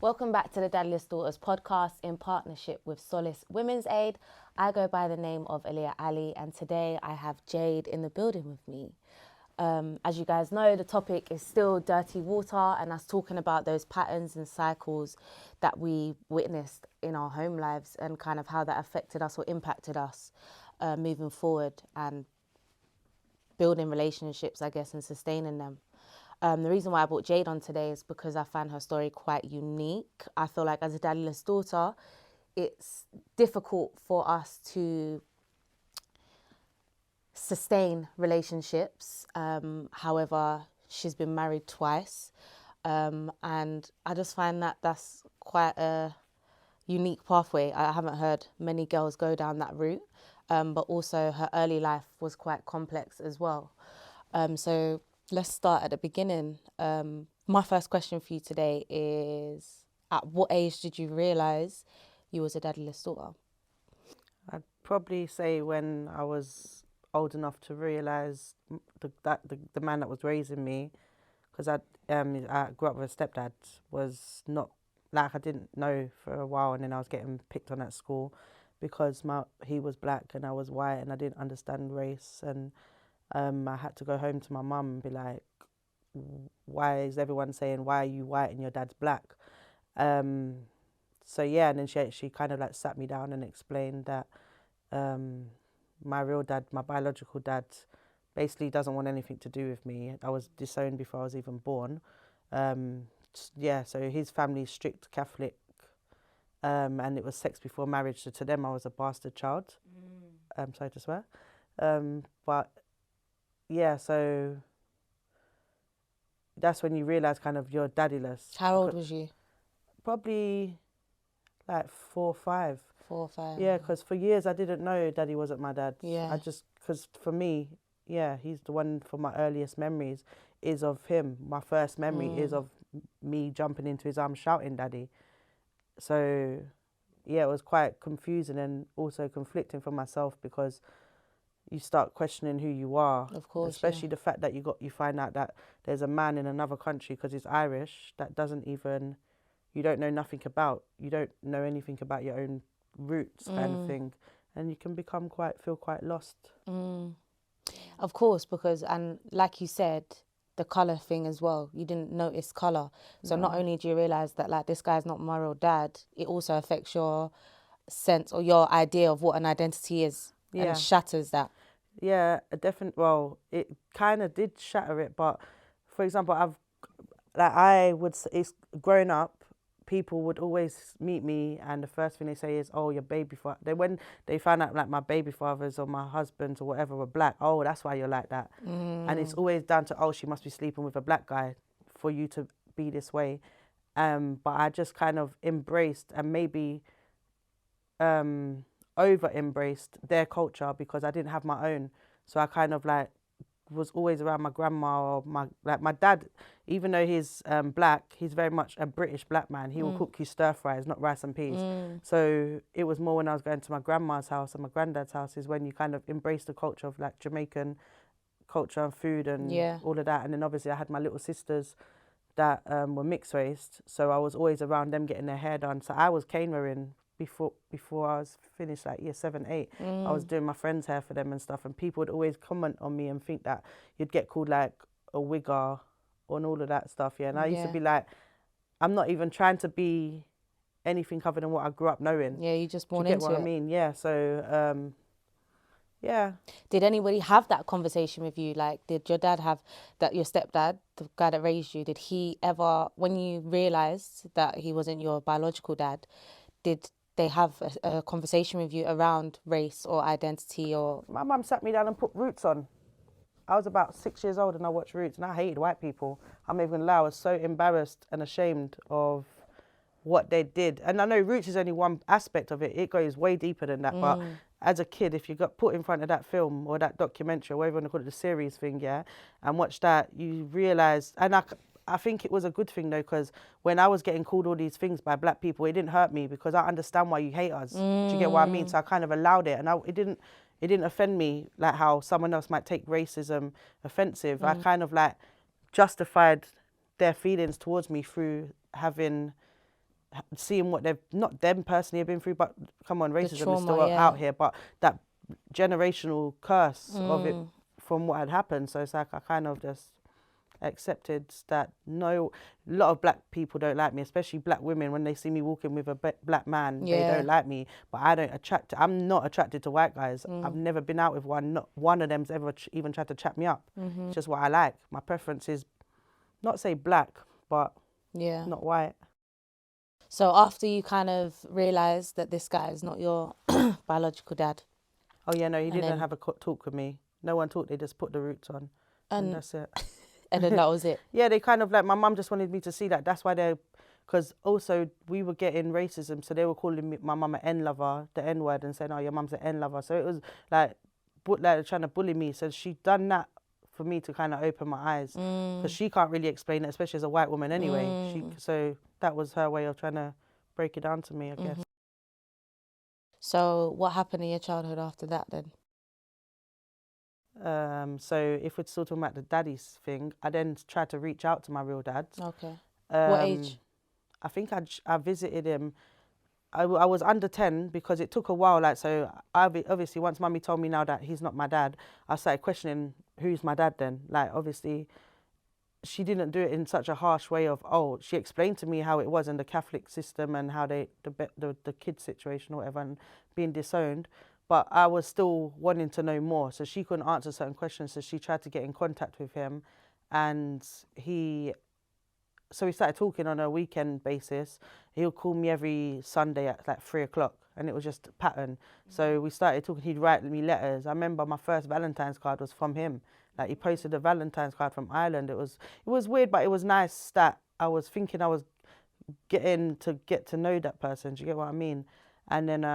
Welcome back to the Daddyless Daughters Podcast in partnership with Solace Womens Aid. I go by the name of Aliyah Ali, and today I have Jade in the building with me. As you guys know, the topic is still dirty water, and us talking about those patterns and cycles that we witnessed in our home lives and kind of how that affected us or impacted us moving forward and building relationships, I guess, and sustaining them. The reason why I brought Jade on today is because I find her story quite unique. I feel like as a daddyless daughter, it's difficult for us to sustain relationships. However, she's been married twice. And I just find that that's quite a unique pathway. I haven't heard many girls go down that route. But also her early life was quite complex as well. So let's start at the beginning. My first question for you today is, at what age did you realise you was a daddyless daughter? I'd probably say when I was old enough to realise the man that was raising me, because I grew up with a stepdad, was not, like, I didn't know for a while, and then I was getting picked on at school because he was black and I was white, and I didn't understand race, and I had to go home to my mum and be like, why is everyone saying, why are you white and your dad's black? So yeah, and then she kind of like sat me down and explained that my real dad, my biological dad, basically doesn't want anything to do with me. I was disowned before I was even born. So his family's strict Catholic, and it was sex before marriage. So to them, I was a bastard child. Sorry to swear. But yeah, so that's when you realise kind of you're daddyless. How old was you? Probably like 4 or 5. 4 or 5. Yeah, because for years I didn't know Daddy wasn't my dad. Yeah. Because for me, yeah, he's the one for my earliest memories is of him. My first memory is of me jumping into his arms shouting Daddy. So yeah, it was quite confusing and also conflicting for myself because you start questioning who you are. Of course, especially the fact that you find out that there's a man in another country because he's Irish that you don't know nothing about. You don't know anything about your own roots kind of thing, and you can feel quite lost. Of course, because, and like you said, the colour thing as well, you didn't notice colour. So not only do you realise that like this guy's not my real dad, it also affects your sense or your idea of what an identity is and shatters that. Yeah, it kind of did shatter it, but for example, it's growing up, people would always meet me and the first thing they say is, oh, your baby father. When they found out like my baby fathers or my husbands or whatever were black, oh, that's why you're like that. And it's always down to, oh, she must be sleeping with a black guy for you to be this way. But I just kind of embraced and maybe over embraced their culture because I didn't have my own. So I kind of like was always around my grandma or my dad, even though he's black, he's very much a British black man. He will cook you stir fries, not rice and peas. So it was more when I was going to my grandma's house and my granddad's house is when you kind of embrace the culture of like Jamaican culture and food and all of that. And then obviously I had my little sisters that were mixed race, so I was always around them getting their hair done. So I was cane wearing before I was finished like year 7, 8, I was doing my friends' hair for them and stuff, and people would always comment on me and think that you'd get called like a wigger and all of that stuff, and I used to be like, I'm not even trying to be anything other than what I grew up knowing. Yeah, you just born into it. Do you get what I mean? Yeah, so yeah. Did anybody have that conversation with you? Like, did your dad have that, your stepdad, the guy that raised you, did he ever, when you realised that he wasn't your biological dad, did they have a conversation with you around race or identity? Or my mum sat me down and put Roots on. I was about 6 years old and I watched Roots and I hated white people. I'm not even gonna lie, I was so embarrassed and ashamed of what they did. And I know Roots is only one aspect of it. It goes way deeper than that. But as a kid, if you got put in front of that film or that documentary or whatever you want to call it, the series thing, and watch that, you realise, and I think it was a good thing though, because when I was getting called all these things by black people, it didn't hurt me because I understand why you hate us. Do you get what I mean? So I kind of allowed it, and it didn't offend me like how someone else might take racism offensive. I kind of like justified their feelings towards me through having seeing what they've, not them personally have been through, but come on, racism trauma, is still out here, but that generational curse of it from what had happened. So it's like I kind of just accepted that a lot of black people don't like me, especially black women. When they see me walking with a black man, they don't like me. But I'm not attracted to white guys. I've never been out with one. Not one of them's ever even tried to chat me up. It's just what I like. My preference is not say black, but not white. So after you kind of realised that this guy is not your biological dad. Oh yeah, no, he didn't have a talk with me. No one talked. They just put the roots on, and that's it. And then that was it. Yeah, they kind of like, my mum just wanted me to see that. That's why because also we were getting racism, so they were calling my mum an N lover, the N word, and saying, "Oh, your mum's an N lover." So it was like trying to bully me. So she done that for me to kind of open my eyes, because she can't really explain it, especially as a white woman anyway. So that was her way of trying to break it down to me, I guess. So what happened in your childhood after that then? So if we're still talking about the daddies thing, I then tried to reach out to my real dad. Okay. What age? I think I visited him. I was under 10 because it took a while. Like, so obviously once mummy told me now that he's not my dad, I started questioning who's my dad then. Like, obviously she didn't do it in such a harsh way of, she explained to me how it was in the Catholic system and how the kids situation or whatever and being disowned. But I was still wanting to know more. So she couldn't answer certain questions. So she tried to get in contact with him. And we started talking on a weekend basis. He'll call me every Sunday at like 3:00. And it was just a pattern. So we started talking. He'd write me letters. I remember my first Valentine's card was from him. Like, he posted a Valentine's card from Ireland. It was weird, but it was nice that I was thinking I was getting to get to know that person. Do you get what I mean? And then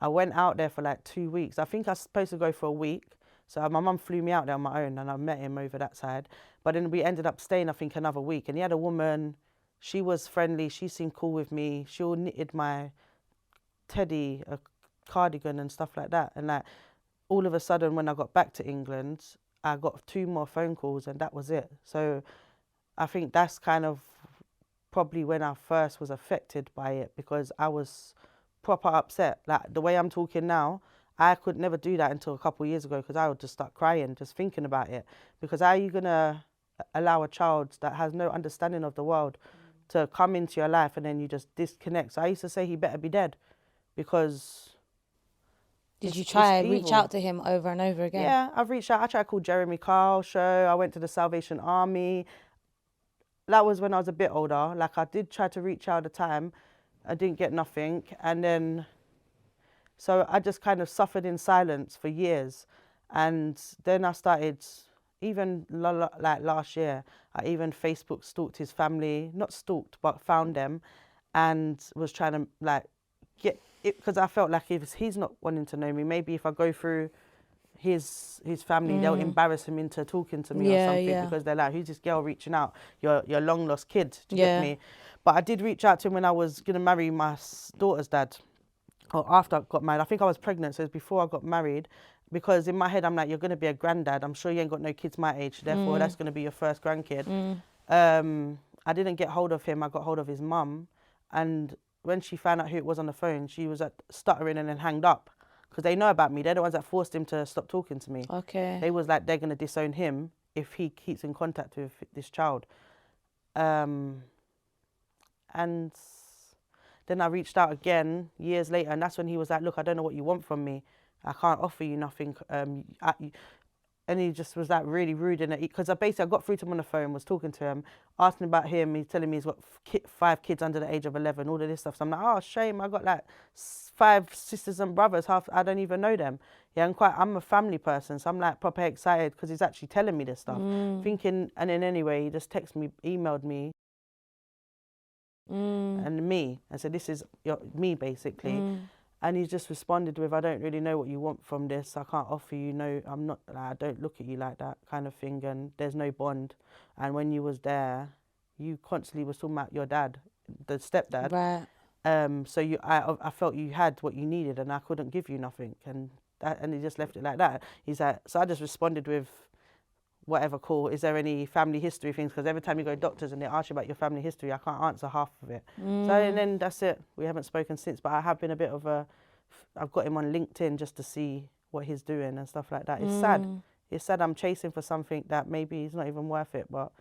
I went out there for like 2 weeks. I think I was supposed to go for a week. So my mum flew me out there on my own and I met him over that side. But then we ended up staying, I think, another week. And he had a woman. She was friendly. She seemed cool with me. She all knitted my teddy a cardigan and stuff like that. And like, all of a sudden, when I got back to England, I got 2 more phone calls and that was it. So I think that's kind of probably when I first was affected by it, because I was proper upset. Like, the way I'm talking now, I could never do that until a couple of years ago, because I would just start crying just thinking about it. Because how are you going to allow a child that has no understanding of the world to come into your life and then you just disconnect? So I used to say he better be dead, because... Did you try and reach out to him over and over again? Yeah, I've reached out. I tried to call Jeremy Kyle show. I went to the Salvation Army. That was when I was a bit older. Like, I did try to reach out at the time. I didn't get nothing. And then, so I just kind of suffered in silence for years. And then I started, even like last year, I even Facebook stalked his family. Not stalked, but found them. And was trying to like get it, because I felt like if he's not wanting to know me, maybe if I go through his family, they'll embarrass him into talking to me or something, because they're like, who's this girl reaching out? Your long lost kid. Do you get me? But I did reach out to him when I was going to marry my daughter's dad, or after I got married. I think I was pregnant, so it was before I got married, because in my head I'm like, you're going to be a granddad. I'm sure you ain't got no kids my age, therefore that's going to be your first grandkid. I didn't get hold of him. I got hold of his mum, and when she found out who it was on the phone, she was stuttering and then hanged up, because they know about me. They're the ones that forced him to stop talking to me. Okay. They was like, they're going to disown him if he keeps in contact with this child. And then I reached out again years later, and that's when he was like, look, I don't know what you want from me. I can't offer you nothing. And he just was like really rude, and because I got through to him on the phone, was talking to him, asking about him. He's telling me he's got 5 kids under the age of 11, all of this stuff. So I'm like, oh, shame. I got like 5 sisters and brothers. Half I don't even know them. Yeah, I'm a family person, so I'm like proper excited because he's actually telling me this stuff. Thinking, and then anyway, he just texted me, emailed me, and me, and said, this is me basically. And he just responded with, I don't really know what you want from this. I can't offer you, no, I'm not, I don't look at you like that kind of thing. And there's no bond. And when you was there, you constantly was talking about your dad, the stepdad. Right. So I felt you had what you needed and I couldn't give you nothing. And he just left it like that. He's like, so I just responded with, whatever, cool, is there any family history things? Because every time you go to doctors and they ask you about your family history, I can't answer half of it. So and then that's it. We haven't spoken since, but I have been a bit of I've got him on LinkedIn just to see what he's doing and stuff like that. It's sad. It's sad I'm chasing for something that maybe is not even worth it, but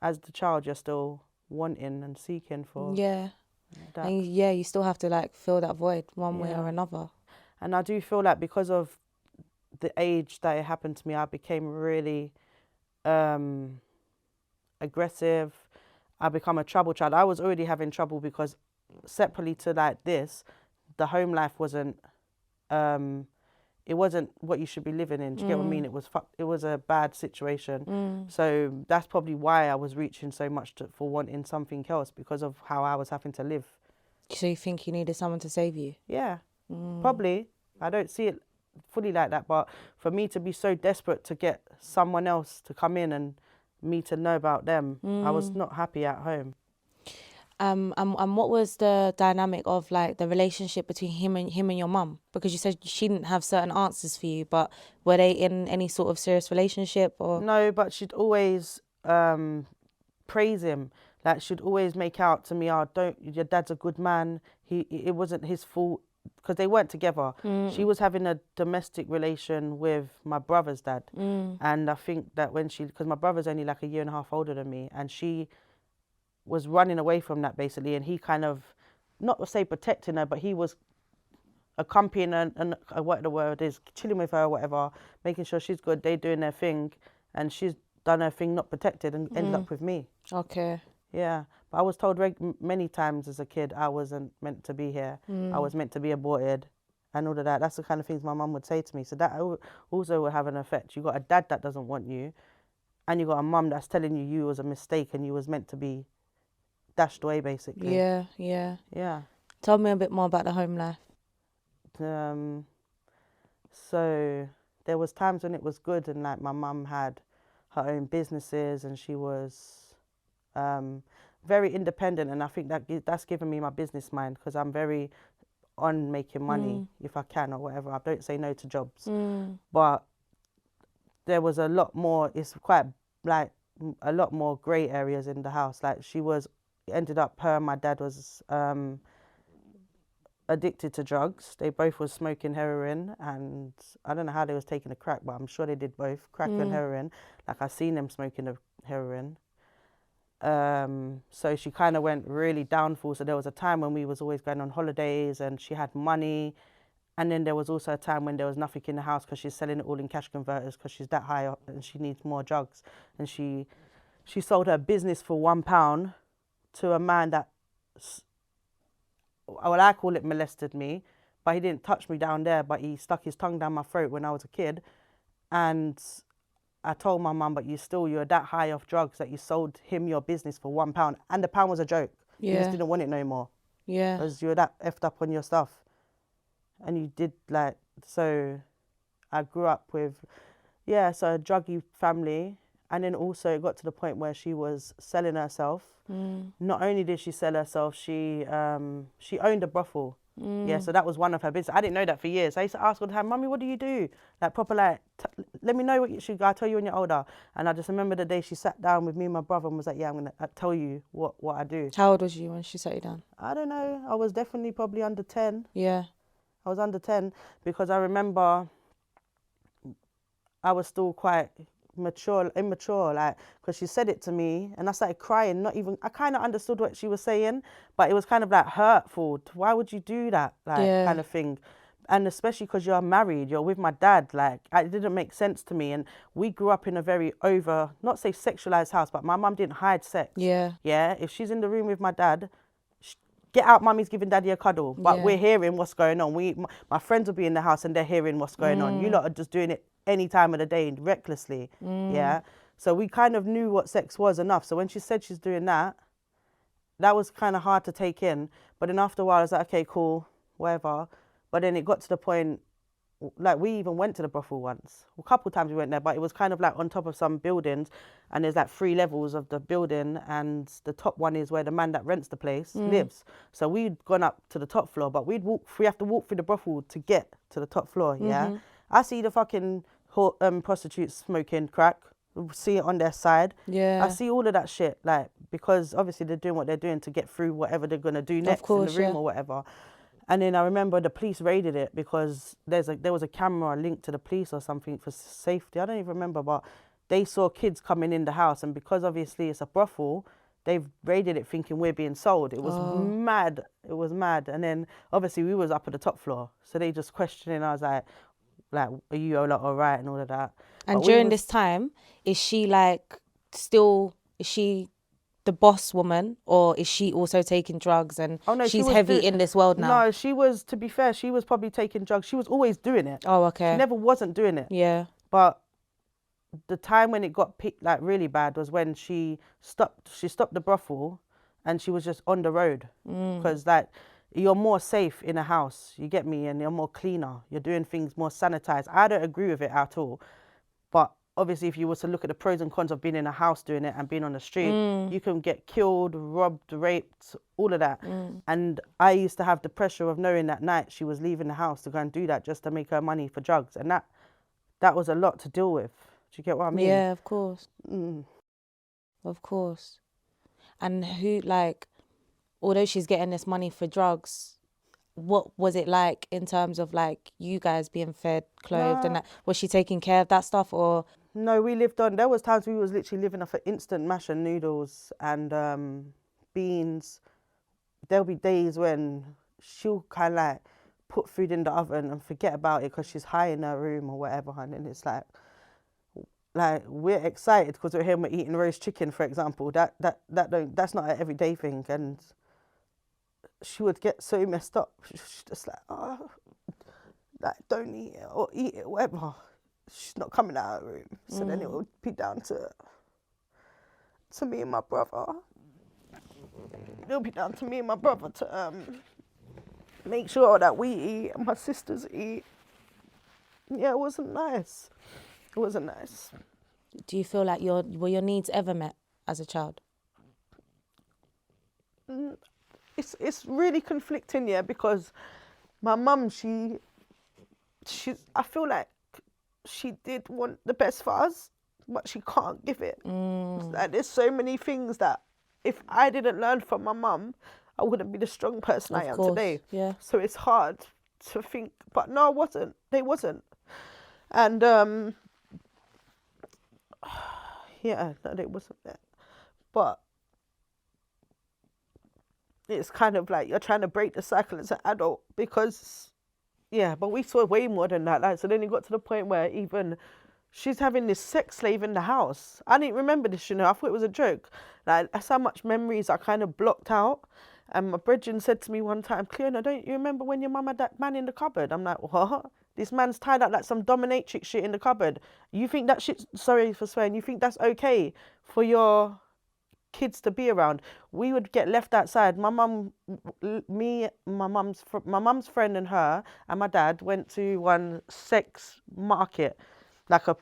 as the child, you're still wanting and seeking for that. And you still have to like fill that void one way or another. And I do feel like because of the age that it happened to me, I became really aggressive. I become a trouble child. I was already having trouble because separately to like this, the home life wasn't it wasn't what you should be living in. Do you get what I mean? It was a bad situation. So that's probably why I was reaching so much for wanting something else, because of how I was having to live. So you think you needed someone to save you? Yeah, probably. I don't see it fully like that, but for me to be so desperate to get someone else to come in and me to know about them, I was not happy at home. And what was the dynamic of like the relationship between him and your mum? Because you said she didn't have certain answers for you, but were they in any sort of serious relationship or? No, but she'd always praise him. Like she'd always make out to me, your dad's a good man. It wasn't his fault, because they weren't together. She was having a domestic relation with my brother's dad. And I think that because my brother's only like a year and a half older than me, and she was running away from that basically, and he kind of, not to say protecting her, but he was accompanying her and what the word is, chilling with her or whatever, making sure she's good, they doing their thing, and she's done her thing not protected and ended up with me. Okay. Yeah, but I was told many times as a kid I wasn't meant to be here. I was meant to be aborted and all of that. That's the kind of things my mum would say to me. So that also will have an effect. You got a dad that doesn't want you, and you got a mum that's telling you was a mistake and you was meant to be dashed away, basically. Yeah. Tell me a bit more about the home life. So there was times when it was good, and like my mum had her own businesses and she was very independent, and I think that's given me my business mind, because I'm very on making money if I can or whatever. I don't say no to jobs. But there was a lot more, it's quite like a lot more grey areas in the house. Like her and my dad was addicted to drugs. They both was smoking heroin, and I don't know how they was taking the crack, but I'm sure they did both, crack and heroin. Like I seen them smoking the heroin. So she kind of went really downfall. So there was a time when we was always going on holidays and she had money, and then there was also a time when there was nothing in the house because she's selling it all in cash converters because she's that high up and she needs more drugs. And she sold her business for £1 to a man that, well, I call it molested me, but he didn't touch me down there, but he stuck his tongue down my throat when I was a kid. And I told my mum, but you're that high off drugs that you sold him your business for £1, and the pound was a joke. You just didn't want it no more. Yeah. Because you're that effed up on your stuff. And you did so I grew up with, so a druggy family. And then also it got to the point where she was selling herself. Not only did she sell herself, she owned a brothel. Yeah, so that was one of her business. I didn't know that for years. I used to ask all the time, Mummy, what do you do? Like proper let me know what you should. I'll tell you when you're older. And I just remember the day she sat down with me and my brother and was like, yeah, I'm going to tell you what I do. How old was you when she sat you down? I don't know. I was definitely probably under 10. Yeah. I was under 10 because I remember I was still quite immature, like, because she said it to me and I started crying. I kind of understood what she was saying, but it was kind of like hurtful. Why would you do that? Kind of thing. And especially because you're married, you're with my dad, like, it didn't make sense to me. And we grew up in a very not say sexualized house, but my mum didn't hide sex. Yeah. If she's in the room with my dad, get out, Mummy's giving Daddy a cuddle. But we're hearing what's going on. My friends will be in the house and they're hearing what's going on. You lot are just doing it any time of the day recklessly. Yeah. So we kind of knew what sex was enough. So when she said she's doing that was kind of hard to take in. But then after a while, I was like, okay, cool, whatever. But then it got to the point, like, we even went to the brothel once. A couple of times we went there, but it was kind of like on top of some buildings, and there's like 3 levels of the building, and the top one is where the man that rents the place lives. So we'd gone up to the top floor, but we have to walk through the brothel to get to the top floor, yeah? I see the fucking prostitutes smoking crack. see it on their side. Yeah. I see all of that shit, like, because obviously they're doing what they're doing to get through whatever they're gonna do next in the room or whatever. And then I remember the police raided it because there was a camera linked to the police or something for safety. I don't even remember, but they saw kids coming in the house, and because obviously it's a brothel, they've raided it thinking we're being sold. It was mad. It was mad. And then obviously we was up at the top floor, so they just questioning. I was like, are you all right and all of that. And during this time, is she the boss woman, or is she also taking drugs and she's heavy in this world now? No, she was, to be fair, she was probably taking drugs. She was always doing it. Oh, okay. She never wasn't doing it. Yeah. But the time when it got like really bad was when she stopped the brothel and she was just on the road. Because like, you're more safe in a house, you get me, and you're more cleaner. You're doing things more sanitized. I don't agree with it at all. But obviously, if you were to look at the pros and cons of being in a house doing it and being on the street, you can get killed, robbed, raped, all of that. And I used to have the pressure of knowing that night she was leaving the house to go and do that just to make her money for drugs. And that was a lot to deal with. Do you get what I mean? Yeah, of course. Of course. And although she's getting this money for drugs, what was it like in terms of like you guys being fed, clothed, and that? Was she taking care of that stuff, or? No, we lived on. There was times we was literally living off of instant mash and noodles and beans. There'll be days when she'll kind of like put food in the oven and forget about it because she's high in her room or whatever, and then it's like we're excited because we're here and we're eating roast chicken, for example. That's not an everyday thing, and she would get so messed up. She's just like, don't eat it or eat it, whatever. She's not coming out of her room. So then it would be down to me and my brother. It'll be down to me and my brother to make sure that we eat and my sisters eat. Yeah, it wasn't nice. It wasn't nice. Do you feel like were your needs ever met as a child? It's really conflicting, yeah, because my mum, she's I feel like she did want the best for us, but she can't give it. Like, there's so many things that if I didn't learn from my mum, I wouldn't be the strong person I am today. Yeah. So it's hard to think, but no, I wasn't. They wasn't. And yeah, no, they wasn't there. But it's kind of like you're trying to break the cycle as an adult because, yeah, but we saw way more than that. Like, so then it got to the point where even she's having this sex slave in the house. I didn't remember this, you know. I thought it was a joke. Like, that's how much memories I kind of blocked out. And my brethren said to me one time, Cleona, don't you remember when your mum had that man in the cupboard? I'm like, what? This man's tied up like some dominatrix shit in the cupboard. You think that shit's, sorry for swearing, you think that's okay for your kids to be around? We would get left outside. My mum, me, my mum's friend and her and my dad went to one sex market, like a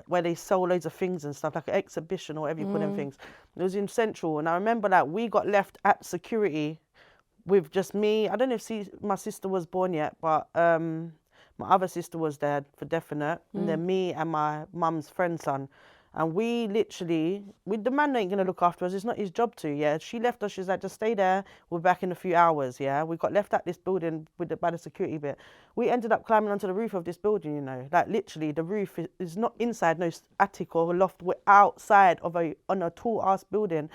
where they sell loads of things and stuff, like an exhibition or whatever you call them things. It was in Central, and I remember that we got left at security with just me. I don't know if my sister was born yet, but my other sister was there for definite, and then me and my mum's friend's son. And we literally, the man ain't gonna look after us. It's not his job to. Yeah, she left us. She's like, just stay there. We're back in a few hours. Yeah, we got left at this building by the security bit. We ended up climbing onto the roof of this building. You know, like literally, the roof is not inside no attic or loft. We're outside on a tall ass building,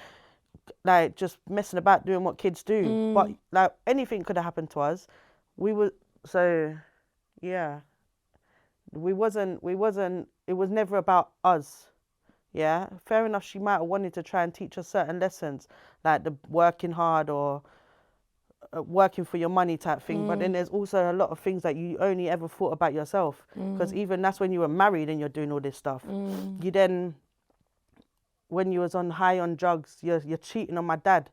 like just messing about doing what kids do. But like anything could have happened to us. Yeah. We wasn't. It was never about us. Yeah, fair enough. She might have wanted to try and teach us certain lessons, like the working hard or working for your money type thing. But then there's also a lot of things that you only ever thought about yourself. Because even that's when you were married and you're doing all this stuff. You then, when you was high on drugs, you're cheating on my dad,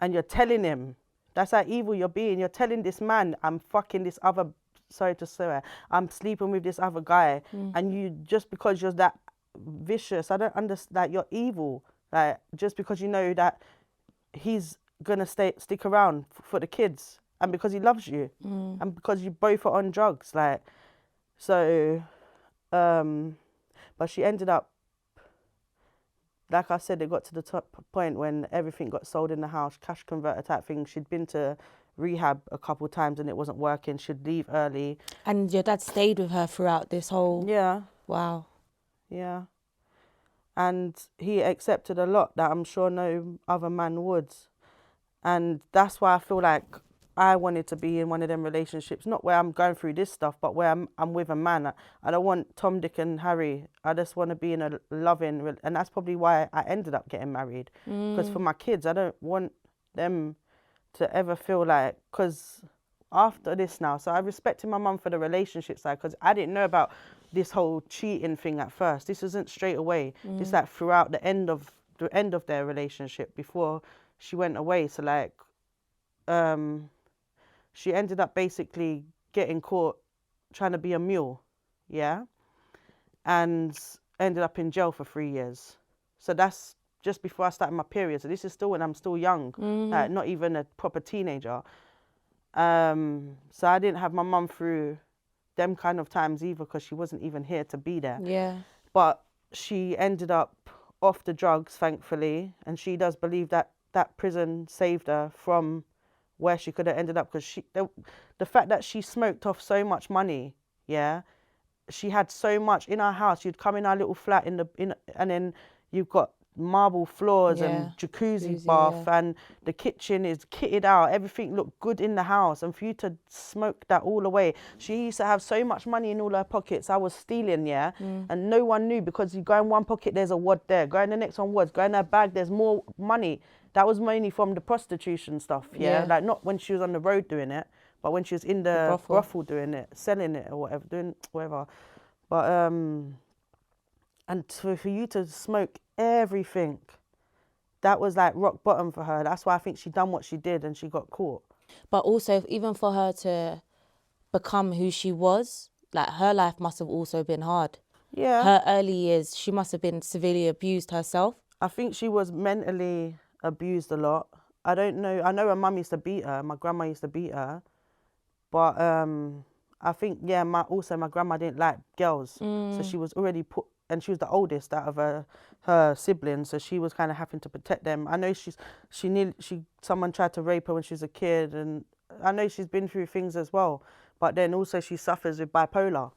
and you're telling him. That's how evil you're being. You're telling this man, I'm fucking this other. Sorry to swear. I'm sleeping with this other guy, and you just because you're that vicious, I don't understand that you're evil. Like, just because you know that he's gonna stick around for the kids, and because he loves you, and because you both are on drugs, like, so but she ended up like I said, it got to the point when everything got sold in the house, cash converter type thing. She'd been to rehab a couple of times and it wasn't working. She'd leave early. And your dad stayed with her throughout this whole... Yeah. Wow. Yeah. And he accepted a lot that I'm sure no other man would. And that's why I feel like I wanted to be in one of them relationships, not where I'm going through this stuff, but where I'm with a man. I don't want Tom, Dick and Harry. I just want to be in a loving, and that's probably why I ended up getting married. Because for my kids, I don't want them to ever feel like, because after this now, so I respected my mum for the relationship side, because I didn't know about this whole cheating thing at first. This isn't straight away. This like throughout the end of their relationship before she went away. So like, she ended up basically getting caught trying to be a mule, yeah, and ended up in jail for 3 years. So that's just before I started my period. So this is still when I'm still young, like not even a proper teenager. So I didn't have my mum through them kind of times either, because she wasn't even here to be there. Yeah. But she ended up off the drugs, thankfully, and she does believe that that prison saved her from where she could have ended up, because the fact that she smoked off so much money, yeah, she had so much in our house. You'd come in our little flat and then you've got marble floors and jacuzzi bath, and the kitchen is kitted out. Everything looked good in the house, and for you to smoke that all away. She used to have so much money in all her pockets. I was stealing, and no one knew, because you go in one pocket, there's a wad there. Go in the next one, wads. Go in her bag, there's more money. That was mainly from the prostitution stuff, like not when she was on the road doing it, but when she was in the brothel doing it, selling it or whatever, doing whatever. But and for you to smoke everything, that was like rock bottom for her. That's why I think she done what she did and she got caught. But also, even for her to become who she was, like her life must have also been hard. Yeah. Her early years, she must have been severely abused herself. I think she was mentally abused a lot. I don't know. I know her mum used to beat her. My grandma used to beat her. But I think, my grandma didn't like girls. So she was already put, and she was the oldest out of her siblings. So she was kind of having to protect them. I know someone tried to rape her when she was a kid. And I know she's been through things as well. But then also she suffers with bipolar.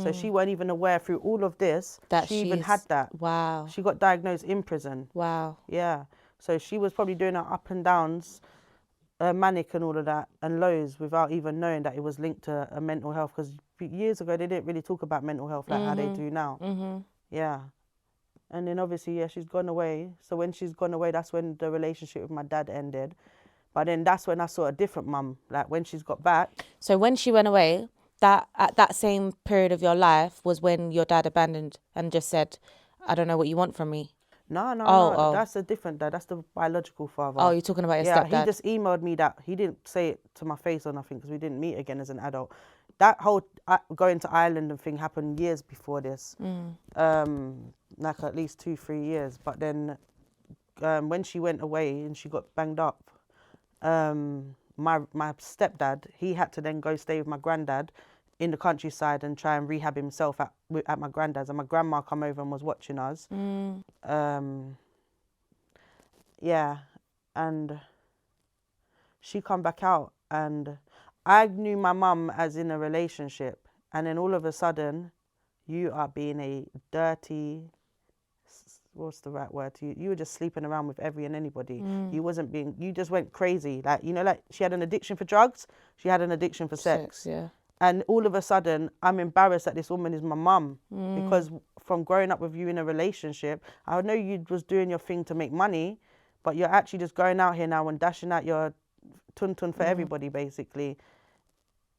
So she weren't even aware through all of this that she even had that. Wow. She got diagnosed in prison. Wow. Yeah. So she was probably doing her up and downs, manic and all of that, and lows without even knowing that it was linked to a mental health. Because years ago, they didn't really talk about mental health like how they do now. Yeah. And then obviously, she's gone away. So when she's gone away, that's when the relationship with my dad ended. But then that's when I saw a different mum, like when she's got back. So when she went away, at that same period of your life was when your dad abandoned and just said, I don't know what you want from me. No. That's a different dad. That's the biological father. Oh, you're talking about your stepdad. Yeah, he just emailed me that. He didn't say it to my face or nothing because we didn't meet again as an adult. That whole going to Ireland and thing happened years before this. Like at least 2-3 years. But then when she went away and she got banged up, my stepdad, he had to then go stay with my granddad in the countryside and try and rehab himself at my granddad's, and my grandma come over and was watching us. And she come back out, and I knew my mum as in a relationship, and then all of a sudden you are being a dirty, what's the right word? You were just sleeping around with every and anybody. You just went crazy. Like, like she had an addiction for drugs, she had an addiction for sex. Yeah. And all of a sudden, I'm embarrassed that this woman is my mum. Because from growing up with you in a relationship, I know you was doing your thing to make money, but you're actually just going out here now and dashing out your tun-tun for everybody, basically.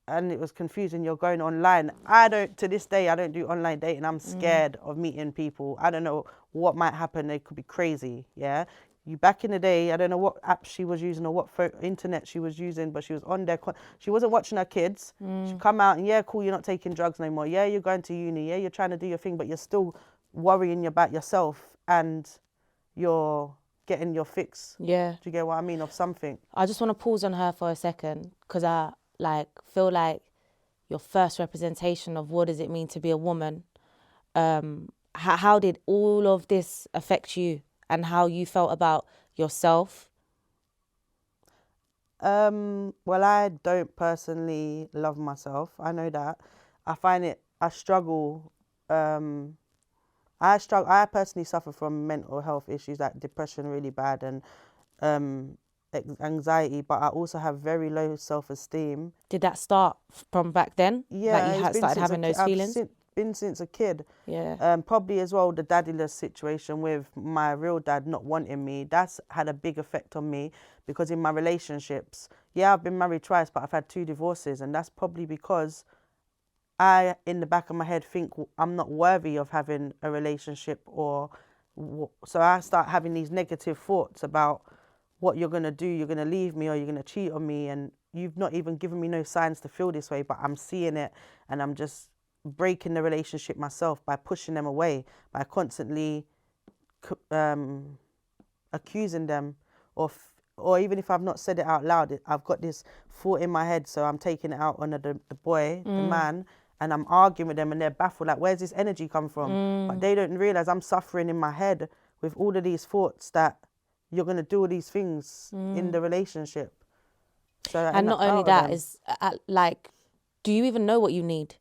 And it was confusing. You're going online. To this day, I don't do online dating. I'm scared of meeting people. I don't know what might happen. They could be crazy, yeah? You back in the day, I don't know what app she was using or what internet she was using, but she was on there. She wasn't watching her kids. She'd come out and, cool, you're not taking drugs no more. Yeah, you're going to uni. Yeah, you're trying to do your thing, but you're still worrying about yourself and you're getting your fix. Yeah. Do you get what I mean? Of something. I just want to pause on her for a second, because I feel like your first representation of what does it mean to be a woman. How did all of this affect you and how you felt about yourself? Well, I don't personally love myself. I know that. I struggle. I personally suffer from mental health issues like depression really bad and anxiety, but I also have very low self-esteem. Did that start from back then? Yeah, Like you started having those feelings? Been since a kid. Yeah. Probably as well the daddyless situation with my real dad not wanting me. That's had a big effect on me because in my relationships, yeah, I've been married twice, but I've had 2 divorces, and that's probably because I, in the back of my head, think I'm not worthy of having a relationship, so I start having these negative thoughts about what you're gonna do. You're gonna leave me, or you're gonna cheat on me, and you've not even given me no signs to feel this way, but I'm seeing it, and I'm just breaking the relationship myself by pushing them away, by constantly accusing them, or even if I've not said it out loud, I've got this thought in my head, so I'm taking it out on the boy, the man, and I'm arguing with them, and they're baffled, like, where's this energy come from? But they don't realize I'm suffering in my head with all of these thoughts that you're going to do all these things in the relationship. So and not only that is like, do you even know what you need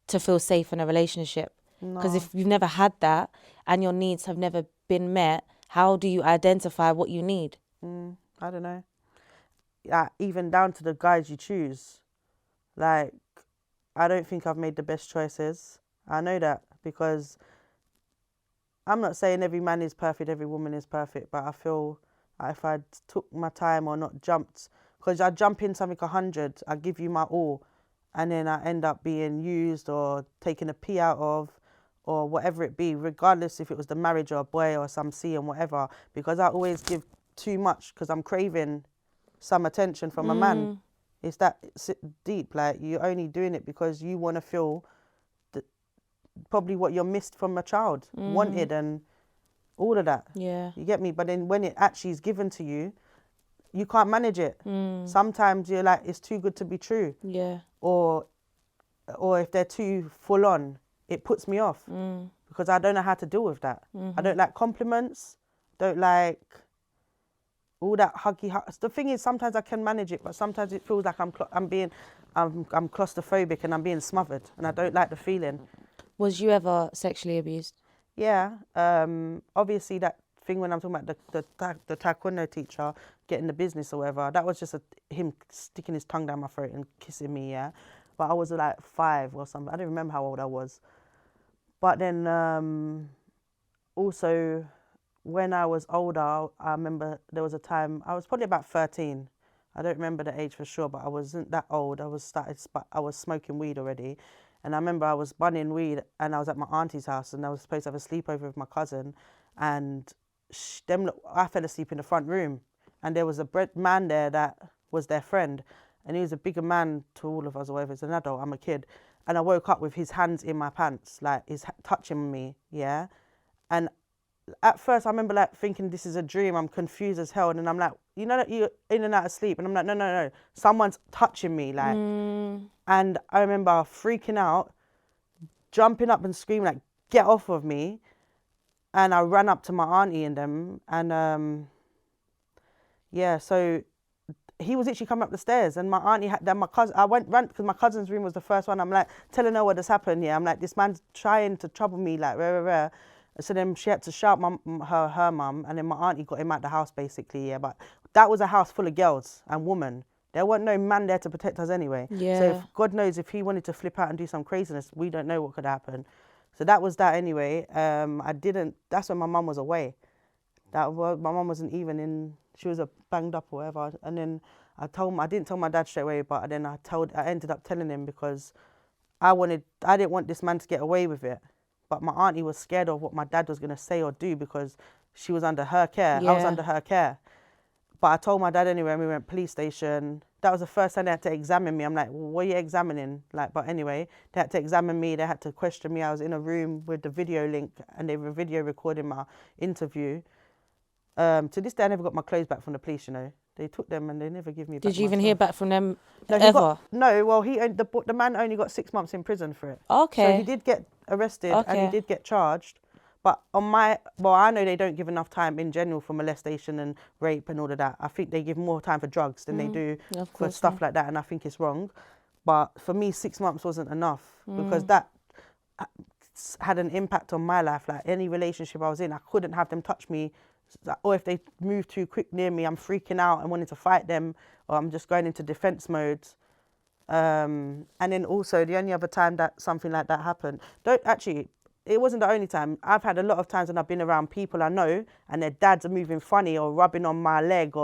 to feel safe in a relationship? Because if you've never had that and your needs have never been met, how do you identify what you need? I don't know. Even down to the guys you choose. Like, I don't think I've made the best choices. I know that because I'm not saying every man is perfect, every woman is perfect, but I feel if I took my time or not jumped, because I jump in something 100, I give you my all, and then I end up being used or taken a pee out of, or whatever it be, regardless if it was the marriage or a boy or some C and whatever, because I always give too much because I'm craving some attention from a man. It's deep, like you're only doing it because you want to feel probably what you're missed from a child, wanted and all of that. Yeah. You get me? But then when it actually is given to you, you can't manage it. Sometimes you're like, it's too good to be true. Yeah. Or if they're too full on, it puts me off because I don't know how to deal with that. I don't like compliments, don't like all that huggy. The thing is, sometimes I can manage it, but sometimes it feels like I'm claustrophobic and I'm being smothered, and I don't like the feeling. Was you ever sexually abused? Yeah. Obviously, that thing when I'm talking about the taekwondo teacher getting the business or whatever, that was just him sticking his tongue down my throat and kissing me. Yeah. But I was like 5 or something. I don't remember how old I was. But then also, when I was older, I remember there was a time, I was probably about 13. I don't remember the age for sure, but I wasn't that old. I was smoking weed already. And I remember I was bunning weed and I was at my auntie's house and I was supposed to have a sleepover with my cousin. And I fell asleep in the front room. And there was a man there that was their friend. And he was a bigger man to all of us, or whatever. It's an adult, I'm a kid. And I woke up with his hands in my pants, like he's touching me, yeah? And at first I remember like thinking this is a dream, I'm confused as hell. And I'm like, you know that you're in and out of sleep? And I'm like, no, someone's touching me, like. And I remember freaking out, jumping up and screaming like, get off of me. And I ran up to my auntie and them. And yeah, so he was literally coming up the stairs, and my auntie my cousin. I ran because my cousin's room was the first one. I'm like telling her what has happened. Yeah, I'm like, this man's trying to trouble me, like rare. So then she had to shout her mum, and then my auntie got him out the house basically. Yeah, but that was a house full of girls and women. There wasn't no man there to protect us anyway. Yeah. So if God knows if he wanted to flip out and do some craziness, we don't know what could happen. So that was that anyway. That's when my mum was away. My mum wasn't even in. She was banged up or whatever. And then I didn't tell my dad straight away, but then I ended up telling him because I didn't want this man to get away with it. But my auntie was scared of what my dad was going to say or do because she was under her care. Yeah. I was under her care. But I told my dad anyway, and we went police station. That was the first time they had to examine me. I'm like, well, what are you examining? But anyway, they had to examine me. They had to question me. I was in a room with the video link, and they were video recording my interview. To this day, I never got my clothes back from the police, you know. They took them and they never give me back. Did you even hear back from them ever? The man only got 6 months in prison for it. Okay. So he did get arrested and he did get charged. But I know they don't give enough time in general for molestation and rape and all of that. I think they give more time for drugs than they do for stuff like that, and I think it's wrong. But for me, 6 months wasn't enough because that had an impact on my life. Like any relationship I was in, I couldn't have them touch me, or if they moved too quick near me, I'm freaking out and wanting to fight them, or I'm just going into defense mode. And then also the only other time that something like that happened, it wasn't the only time. I've had a lot of times when I've been around people I know and their dads are moving funny or rubbing on my leg,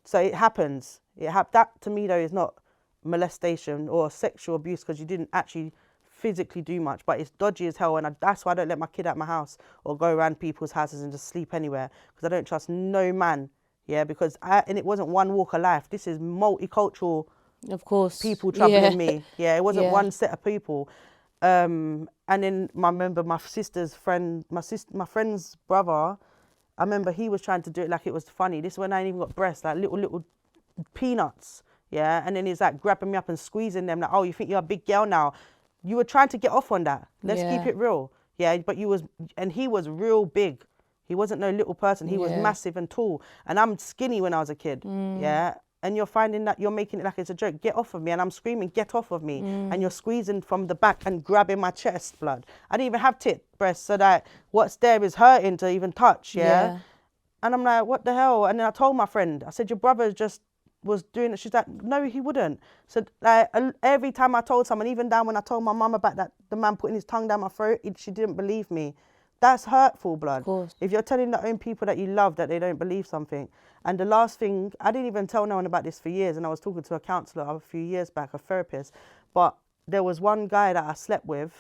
so it happens. That to me though is not molestation or sexual abuse because you didn't actually physically do much, but it's dodgy as hell, and that's why I don't let my kid out my house or go around people's houses and just sleep anywhere, because I don't trust no man. Because and it wasn't one walk of life. This is multicultural. Of course. People troubling me. It wasn't one set of people. And then I remember my sister's friend, my friend's brother, I remember he was trying to do it like it was funny. This is when I ain't even got breasts, like little peanuts. And then he's like grabbing me up and squeezing them like, oh, you think you're a big girl now? You were trying to get off on that. Let's keep it real. But he was real big. He wasn't no little person. He was massive and tall. And I'm skinny when I was a kid. And you're finding that you're making it like it's a joke. Get off of me. And I'm screaming, get off of me. And you're squeezing from the back and grabbing my chest, blood. I didn't even have breasts, so that what's there is hurting to even touch, And I'm like, what the hell? And then I told my friend, I said, your brother just was doing it. She's like, no, he wouldn't. So like every time I told someone, even down when I told my mum about that, the man putting his tongue down my throat, she didn't believe me. That's hurtful, blood. Of course. If you're telling the own people that you love that they don't believe something. And the last thing, I didn't even tell no one about this for years, and I was talking to a counsellor a few years back, a therapist, but there was one guy that I slept with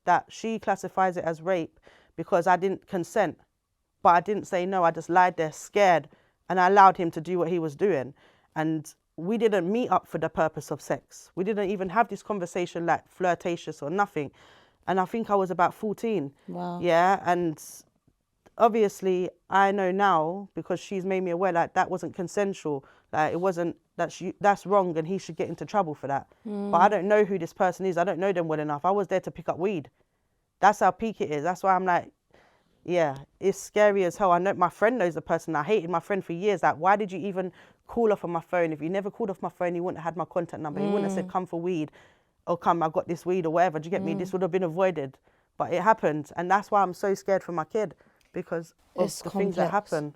that she classifies it as rape because I didn't consent, but I didn't say no. I just lied there scared, and I allowed him to do what he was doing. And we didn't meet up for the purpose of sex. We didn't even have this conversation like flirtatious or nothing. And I think I was about 14. Wow. And obviously I know now because she's made me aware that that wasn't consensual. Like it wasn't, that's wrong and he should get into trouble for that. But I don't know who this person is. I don't know them well enough. I was there to pick up weed. That's how peak it is. That's why I'm like, it's scary as hell. I know my friend knows the person. I hated my friend for years. Like, why did you even call off on my phone? If you never called off my phone, you wouldn't have had my contact number. You wouldn't have said, come for weed. Or come, I got this weed or whatever. Do you get me? This would have been avoided. But it happened. And that's why I'm so scared for my kid, because of the things that happen.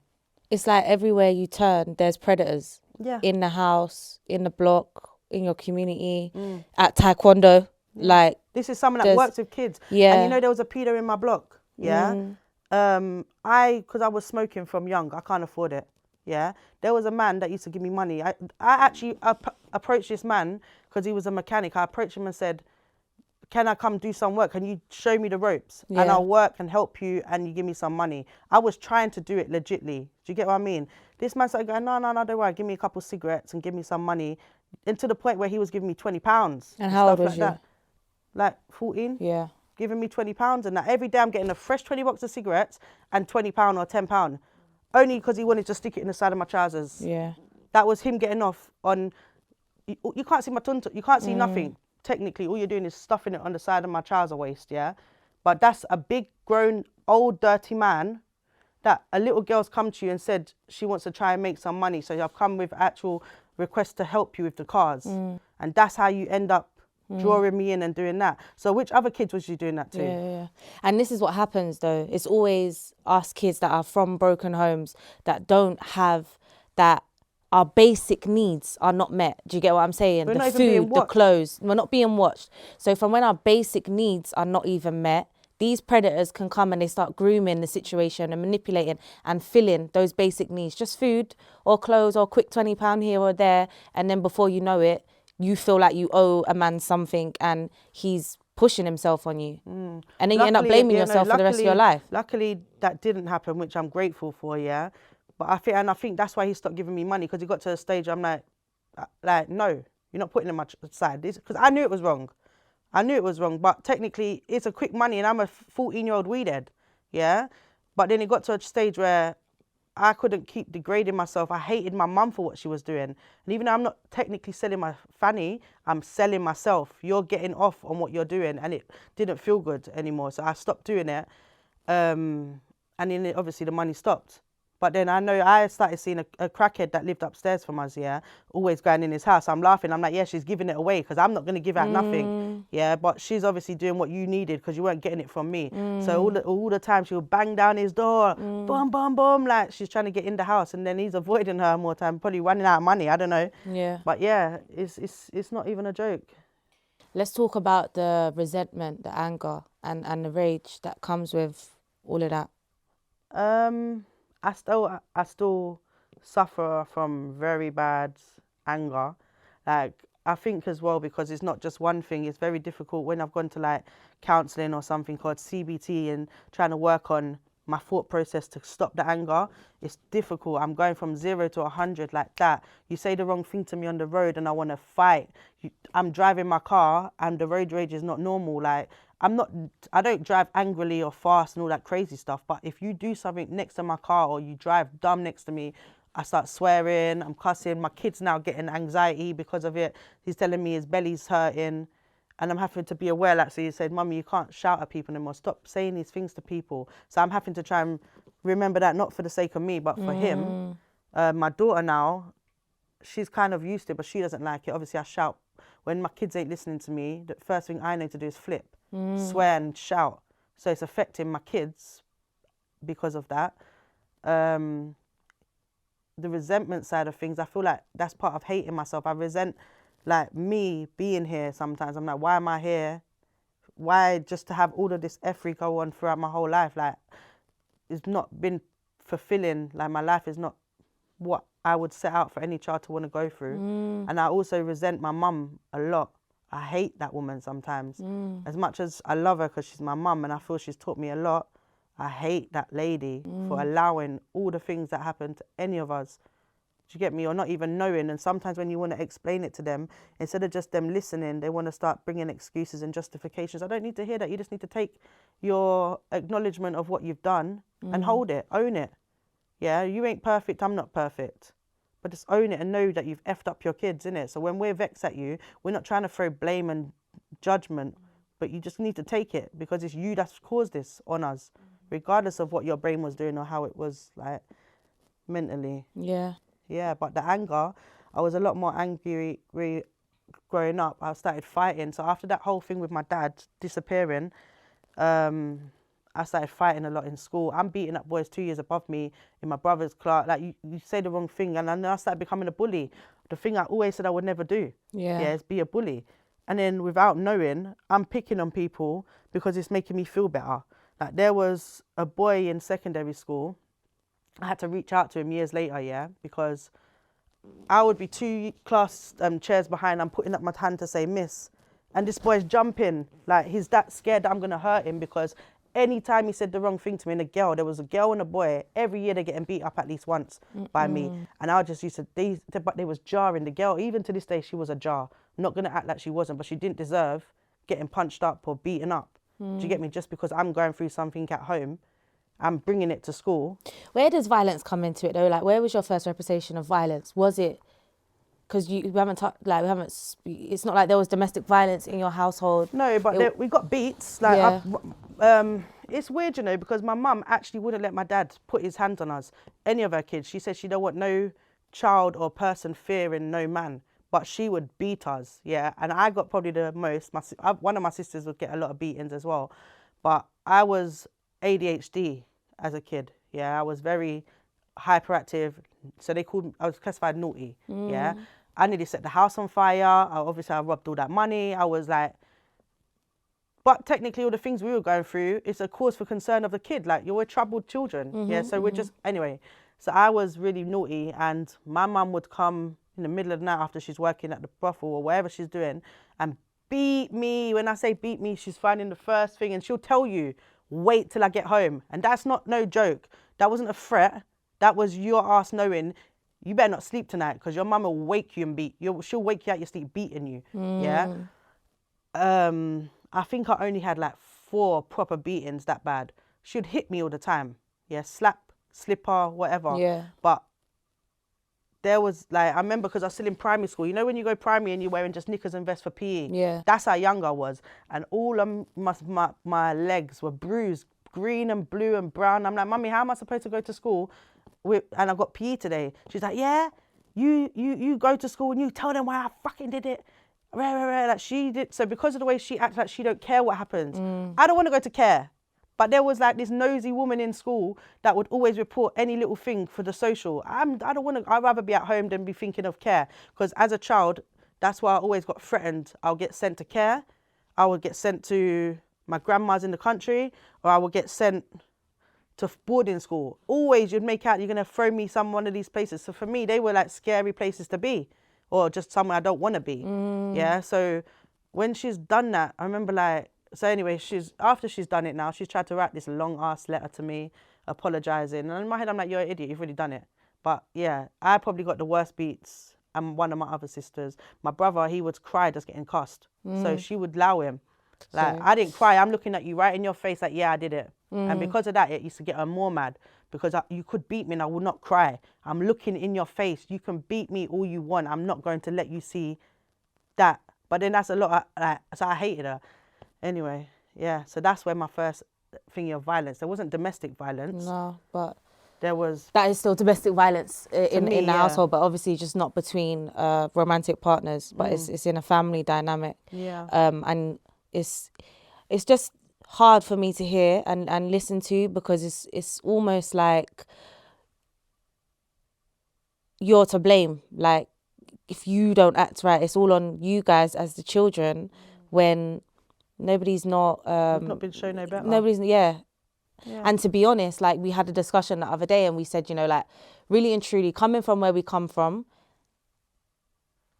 It's like everywhere you turn, there's predators. In the house, in the block, in your community, at taekwondo. Like, this is someone that works with kids. And you know, there was a pedo in my block. Because I was smoking from young. I can't afford it. There was a man that used to give me money. I actually approached this man because he was a mechanic. I approached him and said, can I come do some work? Can you show me the ropes? And I'll work and help you and you give me some money. I was trying to do it legitly. Do you get what I mean? This man started going, no, don't worry. Give me a couple of cigarettes and give me some money. And to the point where he was giving me £20. And how old was you? Like 14. Yeah. Giving me £20. And that every day I'm getting a fresh 20 box of cigarettes and £20 or £10. Only because he wanted to stick it in the side of my trousers. That was him getting off on, you can't see my tuntum, you can't see nothing. Technically, all you're doing is stuffing it on the side of my trouser waist, But that's a big, grown, old, dirty man that a little girl's come to you and said she wants to try and make some money. So I've come with actual requests to help you with the cars. And that's how you end up drawing me in and doing that. So which other kids was you doing that to? And this is what happens though. It's always us kids that are from broken homes that don't have that. Our basic needs are not met. Do you get what I'm saying? We're the not food, even being watched. The clothes, we're not being watched. So from when our basic needs are not even met, these predators can come and they start grooming the situation and manipulating and filling those basic needs. Just food or clothes or quick £20 here or there. And then before you know it, you feel like you owe a man something and he's pushing himself on you. And then you end up blaming yourself for the rest of your life. Luckily, that didn't happen, which I'm grateful for, But I think that's why he stopped giving me money, because he got to a stage I'm like, no, you're not putting it on my side. Because I knew it was wrong. But technically, it's a quick money and I'm a 14-year-old weedhead, But then it got to a stage where I couldn't keep degrading myself. I hated my mum for what she was doing. And even though I'm not technically selling my fanny, I'm selling myself. You're getting off on what you're doing. And it didn't feel good anymore. So I stopped doing it. And then obviously the money stopped. But then I know I started seeing a crackhead that lived upstairs from us, yeah, always going in his house. I'm laughing. I'm like, yeah, she's giving it away because I'm not going to give out nothing. Yeah, but she's obviously doing what you needed because you weren't getting it from me. So all the time she would bang down his door, boom, boom, boom, like she's trying to get in the house. And then he's avoiding her more time, probably running out of money. I don't know. Yeah. But yeah, it's not even a joke. Let's talk about the resentment, the anger and the rage that comes with all of that. I still suffer from very bad anger. Like, I think as well, because it's not just one thing, it's very difficult when I've gone to like counselling or something called CBT and trying to work on my thought process to stop the anger. It's difficult. I'm going from 0 to 100 like that. You say the wrong thing to me on the road and I want to fight. I'm driving my car and the road rage is not normal. Like, I don't drive angrily or fast and all that crazy stuff. But if you do something next to my car or you drive dumb next to me, I start swearing, I'm cussing. My kid's now getting anxiety because of it. He's telling me his belly's hurting. And I'm having to be aware, like, so you said, Mummy, you can't shout at people anymore. Stop saying these things to people. So I'm having to try and remember that, not for the sake of me, but for him. My daughter now, she's kind of used to it, but she doesn't like it. Obviously, I shout. When my kids ain't listening to me, the first thing I know to do is flip, swear and shout. So it's affecting my kids because of that. The resentment side of things, I feel like that's part of hating myself. I resent like me being here sometimes. I'm like, why am I here? Why just to have all of this effort go on throughout my whole life? Like, it's not been fulfilling. Like, my life is not what I would set out for any child to want to go through. And I also resent my mum a lot. I hate that woman sometimes. As much as I love her because she's my mum and I feel she's taught me a lot, I hate that lady for allowing all the things that happen to any of us. Do you get me? Or not even knowing. And sometimes when you want to explain it to them, instead of just them listening, they want to start bringing excuses and justifications. I don't need to hear that. You just need to take your acknowledgement of what you've done and hold it, own it. Yeah, you ain't perfect, I'm not perfect. But just own it and know that you've effed up your kids, innit? So when we're vexed at you, we're not trying to throw blame and judgment, but you just need to take it because it's you that's caused this on us, regardless of what your brain was doing or how it was, like, mentally. Yeah. Yeah, but the anger, I was a lot more angry growing up. I started fighting. So after that whole thing with my dad disappearing, I started fighting a lot in school. I'm beating up boys 2 years above me in my brother's class. Like, you say the wrong thing, and then I started becoming a bully. The thing I always said I would never do, is be a bully. And then without knowing, I'm picking on people because it's making me feel better. Like, there was a boy in secondary school. I had to reach out to him years later, because I would be 2 class chairs behind. I'm putting up my hand to say miss. And this boy's jumping. Like, he's that scared that I'm going to hurt him because anytime he said the wrong thing to me, and there was a girl and a boy, every year they're getting beat up at least once by me. And I just used to, but they was jarring. The girl, even to this day, she was a jar. I'm not going to act like she wasn't, but she didn't deserve getting punched up or beaten up. Do you get me? Just because I'm going through something at home, I'm bringing it to school. Where does violence come into it though? Like, where was your first representation of violence? Was it, because it's not like there was domestic violence in your household. No, but we got beats. Like, it's weird, because my mum actually wouldn't let my dad put his hands on us, any of her kids. She said she don't want no child or person fearing no man, but she would beat us, And I got probably the most. One of my sisters would get a lot of beatings as well, but I was ADHD as a kid. I was very hyperactive, so I was classified naughty. I nearly set the house on fire. I robbed all that money. I was like, but technically all the things we were going through is a cause for concern of the kid. Like, you're troubled children. So we're just, anyway. So I was really naughty, and my mum would come in the middle of the night after she's working at the brothel or wherever she's doing and beat me. When I say beat me, she's finding the first thing and she'll tell you, wait till I get home. And that's not no joke. That wasn't a threat. That was your ass knowing you better not sleep tonight because your mum will wake you and beat you. She'll wake you out your sleep beating you. I think I only had like 4 proper beatings that bad. She'd hit me all the time. Slap, slipper, whatever. But there was like, I remember because I was still in primary school. You know when you go primary and you're wearing just knickers and vests for PE? That's how young I was. And all of my legs were bruised green and blue and brown. I'm like, Mummy, how am I supposed to go to school and I've got PE today? She's like, yeah, you go to school and you tell them why I fucking did it. Like she did. So because of the way she acts, like she don't care what happens. I don't want to go to care. But there was like this nosy woman in school that would always report any little thing for the social. I don't want to, I'd rather be at home than be thinking of care. Because as a child, that's why I always got threatened. I'll get sent to care. I would get sent to my grandma's in the country, or I would get sent to boarding school. Always you'd make out you're going to throw me one of these places. So for me, they were like scary places to be, or just somewhere I don't want to be. Yeah. So when she's done that, I remember like, so anyway, after she's done it now, she's tried to write this long ass letter to me, apologising. And in my head, I'm like, you're an idiot, you've already done it. But yeah, I probably got the worst beats, and one of my other sisters. My brother, he would cry just getting cussed. So she would allow him. Like, I didn't cry, I'm looking at you right in your face like, yeah, I did it. And because of that, it used to get her more mad, because you could beat me and I would not cry. I'm looking in your face. You can beat me all you want. I'm not going to let you see that. But then that's a lot, so I hated her. Anyway, yeah, so that's where my first thingy of violence. There wasn't domestic violence. No, but there was. That is still domestic violence in the yeah. household, but obviously just not between romantic partners, but it's in a family dynamic. Yeah. And it's just hard for me to hear and listen to, because it's almost like you're to blame. Like, if you don't act right, it's all on you guys as the children, when nobody's not We've not been shown no better. Nobody's And to be honest, like, we had a discussion the other day and we said, you know, like, really and truly, coming from where we come from,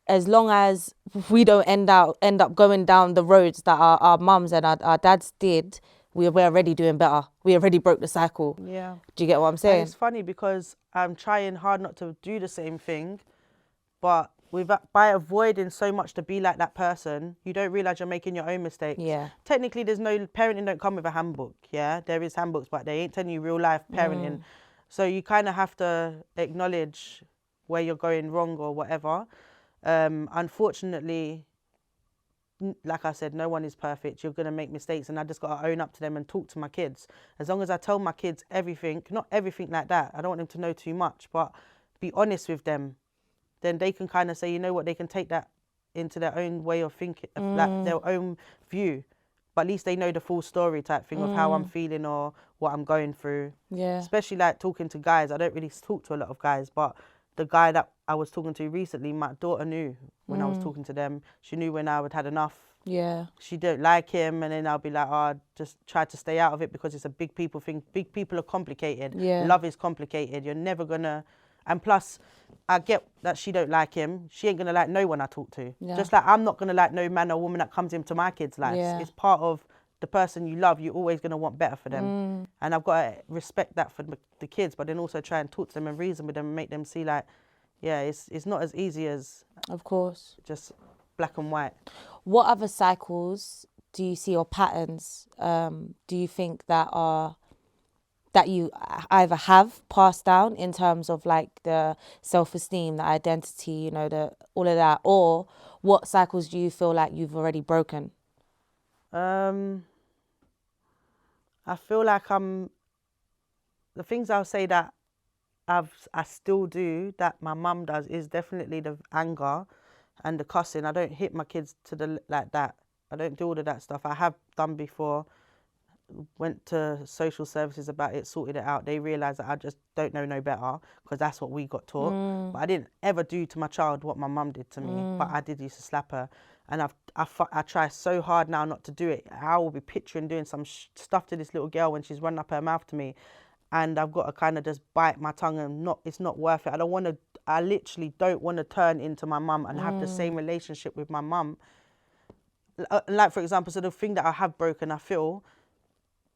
as long as we don't end up going down the roads that our mums and our dads did, we're already doing better. We already broke the cycle. Yeah. Do you get what I'm saying? And it's funny because I'm trying hard not to do the same thing, but by avoiding so much to be like that person, you don't realise you're making your own mistakes. Yeah. Technically, there's no parenting don't come with a handbook. Yeah, there is handbooks, but they ain't telling you real life parenting. So you kind of have to acknowledge where you're going wrong or whatever. Unfortunately, like I said, no one is perfect. You're going to make mistakes, and I just got to own up to them and talk to my kids. As long as I tell my kids everything, not everything like that, I don't want them to know too much, but be honest with them. Then they can kind of say, you know what, they can take that into their own way of thinking, like their own view. But at least they know the full story type thing of how I'm feeling or what I'm going through. Yeah. Especially like talking to guys. I don't really talk to a lot of guys, but the guy that I was talking to recently, my daughter knew when I was talking to them. She knew when I had enough. Yeah. She don't like him, and then I'll be like, oh, just try to stay out of it because it's a big people thing. Big people are complicated. Yeah. Love is complicated. You're never gonna, and plus, I get that she don't like him. She ain't gonna like no one I talk to. Yeah. Just like I'm not gonna like no man or woman that comes into my kids' lives. Yeah. It's part of the person you love. You're always gonna want better for them, and I've got to respect that for the kids, but then also try and talk to them and reason with them and make them see like, yeah, it's not as easy as, of course, just black and white. What other cycles do you see, or patterns do you think that you either have passed down in terms of like the self-esteem, the identity, you know, all of that, or what cycles do you feel like you've already broken? I feel like the things I'll say that I still do that my mum does is definitely the anger and the cussing. I don't hit my kids like that. I don't do all of that stuff. I have done before. Went to social services about it, sorted it out. They realised that I just don't know no better because that's what we got taught. But I didn't ever do to my child what my mum did to me. But I did used to slap her. And I try so hard now not to do it. I will be picturing doing some stuff to this little girl when she's running up her mouth to me. And I've got to kind of just bite my tongue and it's not worth it. I literally don't want to turn into my mum and have the same relationship with my mum. Like, for example, so the thing that I have broken, I feel,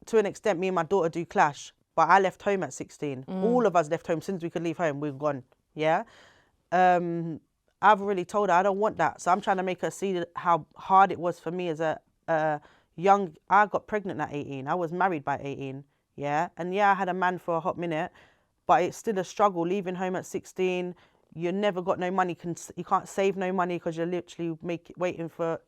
to an extent, me and my daughter do clash. But I left home at 16. All of us left home. Since we could leave home, we've gone. Yeah? I've already told her I don't want that. So I'm trying to make her see how hard it was for me as a young... I got pregnant at 18. I was married by 18. Yeah? And yeah, I had a man for a hot minute. But it's still a struggle, leaving home at 16. you never got no money. You can't save no money because you're literally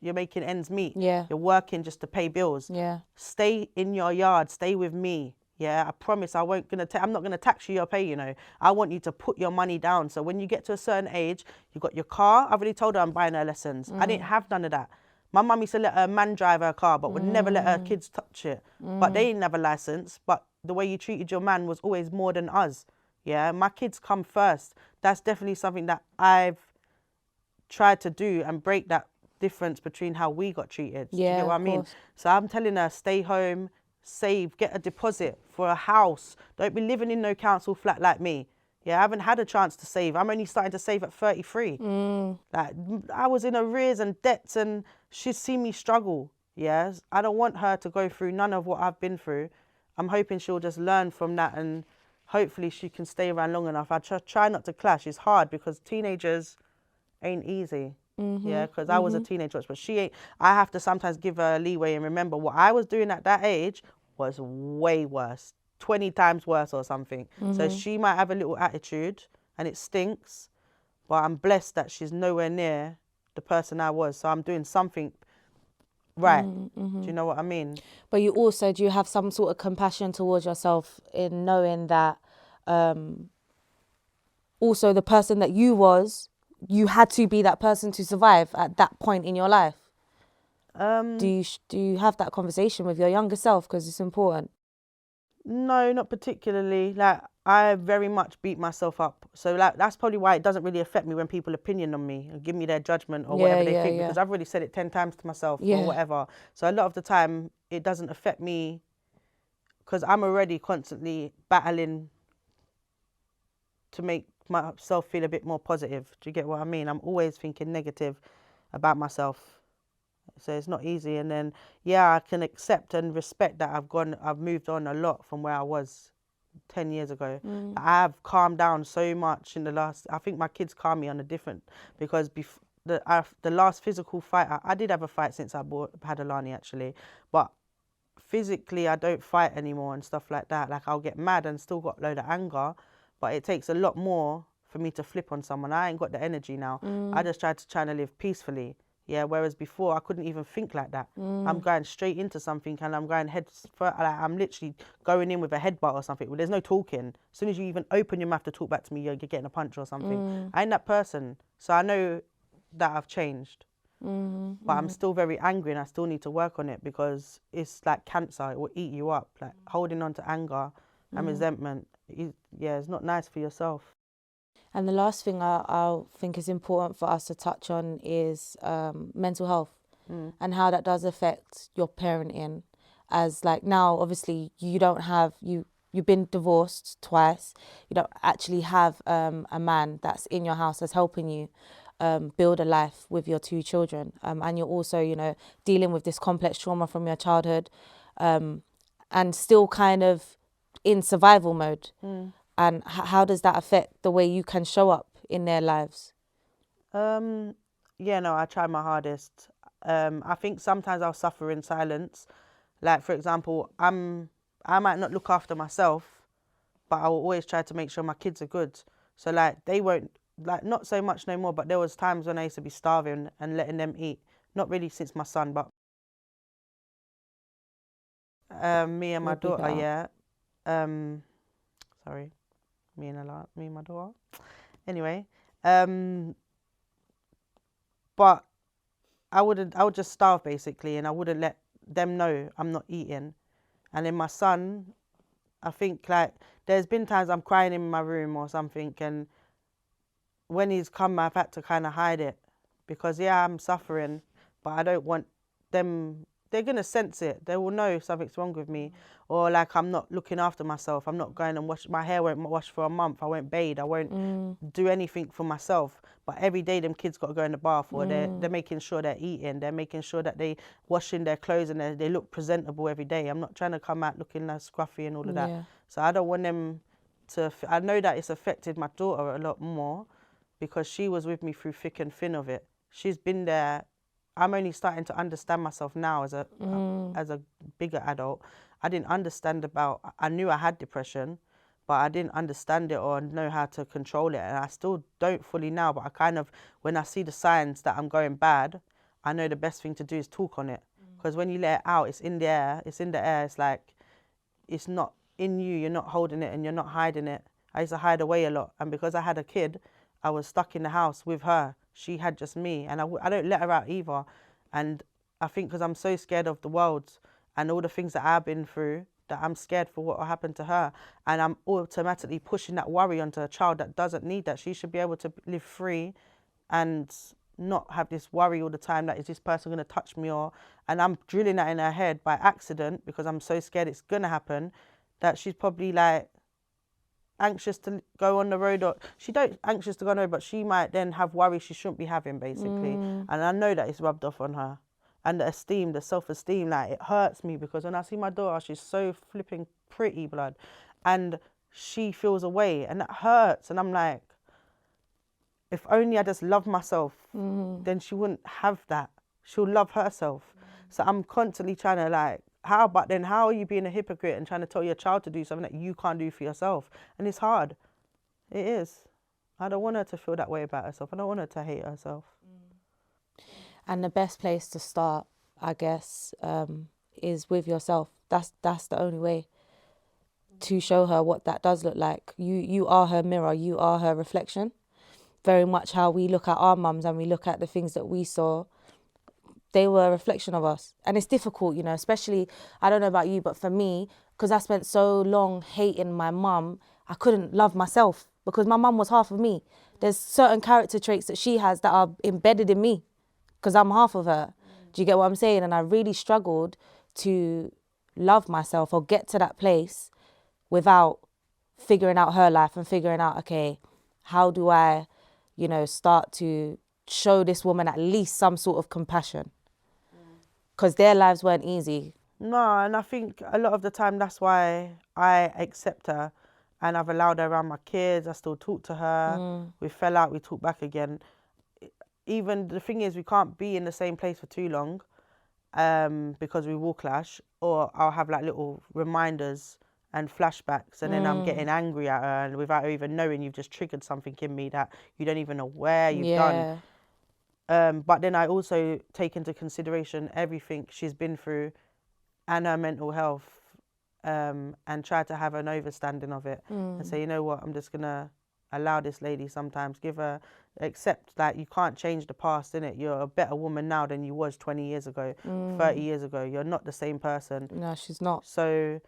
you're making ends meet. Yeah. You're working just to pay bills. Yeah. Stay in your yard. Stay with me. Yeah, I promise I'm not gonna tax you your pay. You know, I want you to put your money down. So when you get to a certain age, you got your car. I've already told her I'm buying her lessons. I didn't have none of that. My mum used to let her man drive her car, but would never let her kids touch it. But they didn't have a license. But the way you treated your man was always more than us. Yeah, my kids come first. That's definitely something that I've tried to do and break that difference between how we got treated. Yeah, do you get what I mean? So I'm telling her, stay home, save, get a deposit for a house. Don't be living in no council flat like me. Yeah, I haven't had a chance to save. I'm only starting to save at 33. Like, I was in arrears and debts, and she's seen me struggle. Yeah, I don't want her to go through none of what I've been through. I'm hoping she'll just learn from that, and hopefully she can stay around long enough. I try not to clash. It's hard because teenagers ain't easy. Yeah, because I was a teenager, but she ain't. I have to sometimes give her a leeway and remember what I was doing at that age was way worse, 20 times worse or something. So she might have a little attitude and it stinks, but I'm blessed that she's nowhere near the person I was. So I'm doing something right. Do you know what I mean? But do you have some sort of compassion towards yourself in knowing that also the person that you had to be that person to survive at that point in your life? Do you have that conversation with your younger self, because it's important? No, not particularly. Like, I very much beat myself up. So like that's probably why it doesn't really affect me when people opinion on me and give me their judgment or whatever they think, because I've already said it 10 times to myself or whatever. So a lot of the time it doesn't affect me because I'm already constantly battling to make myself feel a bit more positive. Do you get what I mean? I'm always thinking negative about myself. So it's not easy. And then, yeah, I can accept and respect that I've moved on a lot from where I was 10 years ago. I've calmed down so much in I think my kids calm me on a different, because the last physical fight, I did have a fight since I had Alani actually, but physically I don't fight anymore and stuff like that. Like, I'll get mad and still got a load of anger, but it takes a lot more for me to flip on someone. I ain't got the energy now. I just try to live peacefully. Yeah, whereas before I couldn't even think like that. I'm going straight into something and I'm going I'm literally going in with a headbutt or something. Well, there's no talking. As soon as you even open your mouth to talk back to me, you're getting a punch or something. I ain't that person. So I know that I've changed. But I'm still very angry and I still need to work on it, because it's like cancer. It will eat you up. Like, holding on to anger and resentment, it's not nice for yourself. And the last thing I think is important for us to touch on is mental health and how that does affect your parenting. As like now, obviously, you've been divorced twice. You don't actually have a man that's in your house that's helping you build a life with your two children. And you're also, dealing with this complex trauma from your childhood and still kind of in survival mode. And how does that affect the way you can show up in their lives? I try my hardest. I think sometimes I'll suffer in silence. Like, for example, I might not look after myself, but I will always try to make sure my kids are good. So like, they won't, like, not so much no more, but there was times when I used to be starving and letting them eat. Not really since my son, but me and my daughter, sorry. Me and my daughter. Anyway, but I would just starve basically, and I wouldn't let them know I'm not eating. And then my son, I think, like, there's been times I'm crying in my room or something, and when he's come, I've had to kind of hide it, because I'm suffering, but I don't want them. They're going to sense it. They will know something's wrong with me. Or like, I'm not looking after myself. I'm not going and wash my hair. Won't wash for a month. I won't bathe. I won't do anything for myself. But every day them kids got to go in the bath, or they're making sure they're eating. They're making sure that they washing their clothes and they look presentable every day. I'm not trying to come out looking like scruffy and all of that. So I don't want them to. I know that it's affected my daughter a lot more, because she was with me through thick and thin of it. She's been there. I'm only starting to understand myself now as a bigger adult. I didn't understand I knew I had depression, but I didn't understand it or know how to control it. And I still don't fully now, but I kind of, when I see the signs that I'm going bad, I know the best thing to do is talk on it. Because when you let it out, it's in the air. It's like, it's not in you. You're not holding it and you're not hiding it. I used to hide away a lot. And because I had a kid, I was stuck in the house with her. She had just me. And I don't let her out either. And I think because I'm so scared of the world and all the things that I've been through, that I'm scared for what will happen to her. And I'm automatically pushing that worry onto a child that doesn't need that. She should be able to live free and not have this worry all the time that is this person going to touch me, and I'm drilling that in her head by accident because I'm so scared it's going to happen, that she's probably like anxious to go on the road, or she don't anxious to go on the road, but she might then have worry she shouldn't be having, basically. And I know that it's rubbed off on her. And the esteem, the self-esteem, like, it hurts me because when I see my daughter, she's so flipping pretty, blood, and she feels away, and that hurts. And I'm like, if only I just love myself, then she wouldn't have that. She'll love herself. So I'm constantly trying to like, how are you being a hypocrite and trying to tell your child to do something that you can't do for yourself? And it's hard. It is. I don't want her to feel that way about herself. I don't want her to hate herself. And the best place to start, I guess, is with yourself. That's the only way to show her what that does look like. You are her mirror. You are her reflection. Very much how we look at our mums and we look at the things that we saw, they were a reflection of us. And it's difficult, you know, especially, I don't know about you, but for me, because I spent so long hating my mum, I couldn't love myself because my mum was half of me. There's certain character traits that she has that are embedded in me because I'm half of her. Do you get what I'm saying? And I really struggled to love myself or get to that place without figuring out her life and figuring out, okay, how do I, you know, start to show this woman at least some sort of compassion? Because their lives weren't easy. No, and I think a lot of the time that's why I accept her and I've allowed her around my kids. I still talk to her. We fell out, we talk back again. Even the thing is, we can't be in the same place for too long because we will clash, or I'll have like little reminders and flashbacks, and then I'm getting angry at her, and without her even knowing, you've just triggered something in me that you don't even know where you've done. But then I also take into consideration everything she's been through and her mental health, and try to have an understanding of it and say, you know what, I'm just gonna allow this lady sometimes, accept that you can't change the past, innit? You're a better woman now than you was 20 years ago, 30 years ago. You're not the same person. No, she's not. So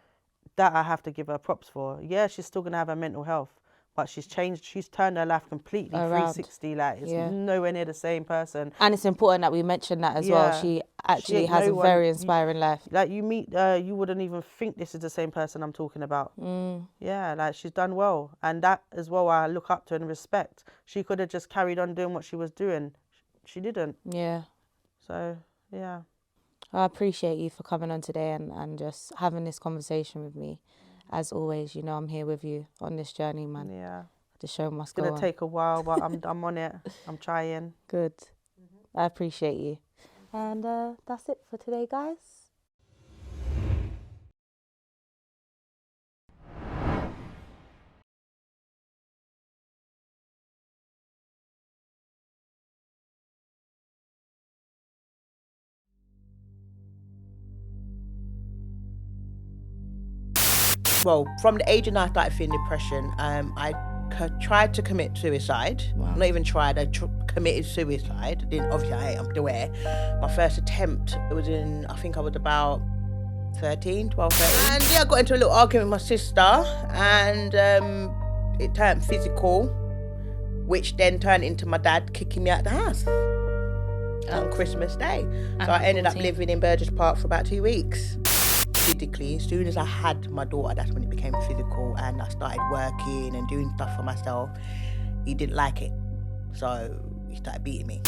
that I have to give her props for. Yeah, she's still gonna have her mental health, but she's changed. She's turned her life completely around. 360. Like, it's nowhere near the same person. And it's important that we mention that as well. She actually has a very inspiring life. Like, you meet, you wouldn't even think this is the same person I'm talking about. Yeah, like, she's done well, and that as well I look up to and respect. She could have just carried on doing what she was doing. She didn't. Yeah. So yeah. I appreciate you for coming on today and just having this conversation with me. As always, you know, I'm here with you on this journey, man. Yeah. The show must go on. It's going to take a while, but I'm on it. I'm trying. Good. I appreciate you. And that's it for today, guys. Well, from the age of 9 I started feeling depression. I tried to commit suicide. Wow. Not even tried, I committed suicide. Obviously, I'm aware. My first attempt, it was in, I think I was about 13. And yeah, I got into a little argument with my sister, and it turned physical, which then turned into my dad kicking me out the house on Christmas Day. So I ended up living in Burgess Park for about 2 weeks. Physically, as soon as I had my daughter, that's when it became physical, and I started working and doing stuff for myself. He didn't like it, so he started beating me.